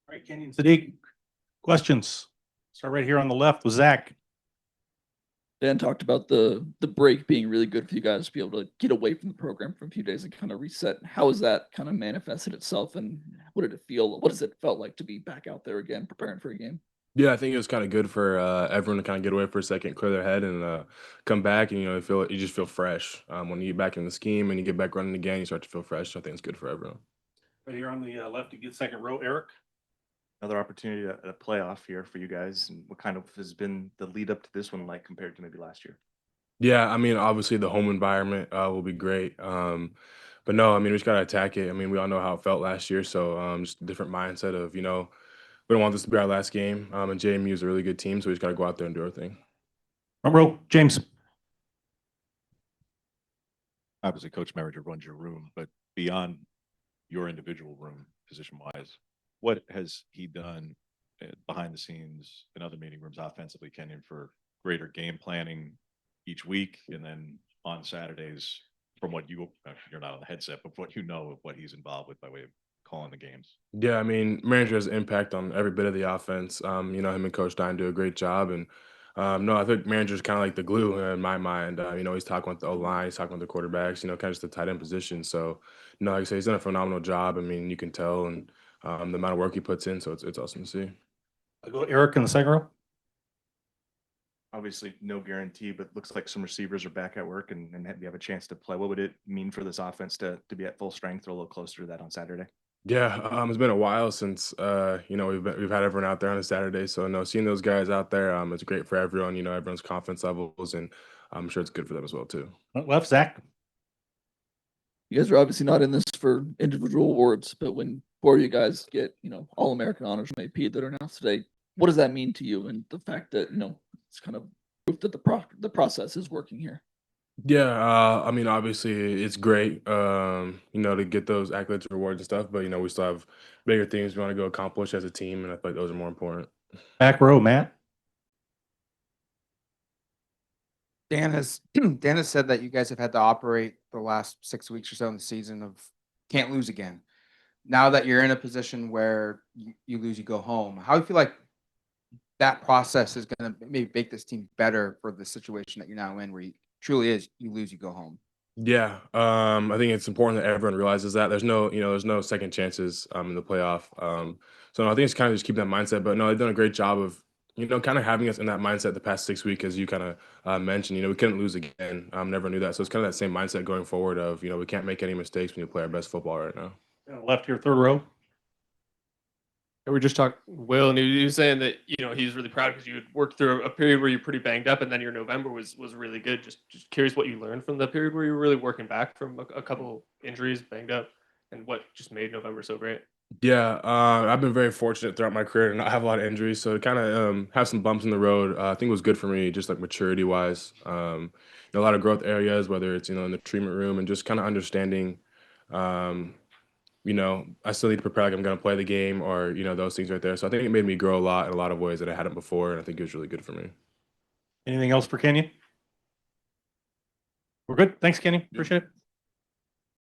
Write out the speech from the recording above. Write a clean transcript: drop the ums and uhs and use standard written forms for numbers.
All right, Kenyon Sadiq, questions? Start right here on the left with Zach. Dan talked about the break being really good for you guys to be able to get away from the program for a few days and kind of reset. How has that kind of manifested itself, and what did it feel? What does it felt like to be back out there again, preparing for a game? Yeah, I think it was kind of good for everyone to kind of get away for a second, clear their head, and come back. And you just feel fresh when you get back in the scheme and you get back running again. You start to feel fresh. So I think it's good for everyone. Right here on the left, you get second row, Eric. Another opportunity at a playoff here for you guys, and what kind of has been the lead up to this one like compared to maybe last year? Yeah, I mean, obviously the home environment will be great. But no, I mean, we just gotta attack it. I mean, we all know how it felt last year, so just a different mindset of we don't want this to be our last game. And JMU is a really good team, so we just gotta go out there and do our thing. Front row, James. Obviously, Coach Merringer runs your room, but beyond your individual room, position-wise, what has he done behind the scenes in other meeting rooms offensively, Kenyon, for greater game planning each week, and then on Saturdays, from what you're not on the headset, but what you know of what he's involved with by way of calling the games? Yeah, I mean, manager has impact on every bit of the offense. Him and Coach Stein do a great job, and no, I think manager's kind of like the glue in my mind. He's talking with the O line, he's talking with the quarterbacks, kind of just the tight end position. So, like I say, he's done a phenomenal job. I mean, you can tell, and the amount of work he puts in. So it's awesome to see. I'll go Eric in the second row. Obviously, no guarantee, but looks like some receivers are back at work and you have a chance to play. What would it mean for this offense to be at full strength or a little closer to that on Saturday? Yeah, it's been a while since we've had everyone out there on a Saturday. So no, seeing those guys out there, it's great for everyone. Everyone's confidence levels, and I'm sure it's good for them as well too. Left, Zach. You guys are obviously not in this for individual awards, but when four of you guys get All-American honors from AP that are announced today, what does that mean to you, and the fact that it's kind of proof that the process is working here? Yeah, I mean, obviously it's great, to get those accolades, rewards, and stuff. But we still have bigger things we want to go accomplish as a team, and I feel like those are more important. Back row, Matt. Dan has said that you guys have had to operate the last 6 weeks or so in the season of can't lose again. Now that you're in a position where you lose, you go home. How do you feel like that process is going to maybe make this team better for the situation that you're now in, where you truly is you lose, you go home? Yeah, I think it's important that everyone realizes that there's no second chances in the playoff. So no, I think it's kind of just keep that mindset. But no, they've done a great job of kind of having us in that mindset the past 6 weeks, as you kind of mentioned. We couldn't lose again. Never knew that. So it's kind of that same mindset going forward of we can't make any mistakes when you play our best football right now. Left here, third row. We just talked Will, and he was saying that he's really proud because you had worked through a period where you're pretty banged up, and then your November was really good. Just curious what you learned from the period where you were really working back from a couple injuries, banged up, and what just made November so great. Yeah, I've been very fortunate throughout my career to not have a lot of injuries, so to kind of have some bumps in the road, I think it was good for me, just like maturity wise. A lot of growth areas, whether it's in the treatment room and just kind of understanding. I still need to prepare like I'm going to play the game or, those things right there. So I think it made me grow a lot in a lot of ways that I hadn't before. And I think it was really good for me. Anything else for Kenyon? We're good. Thanks, Kenny. Appreciate it.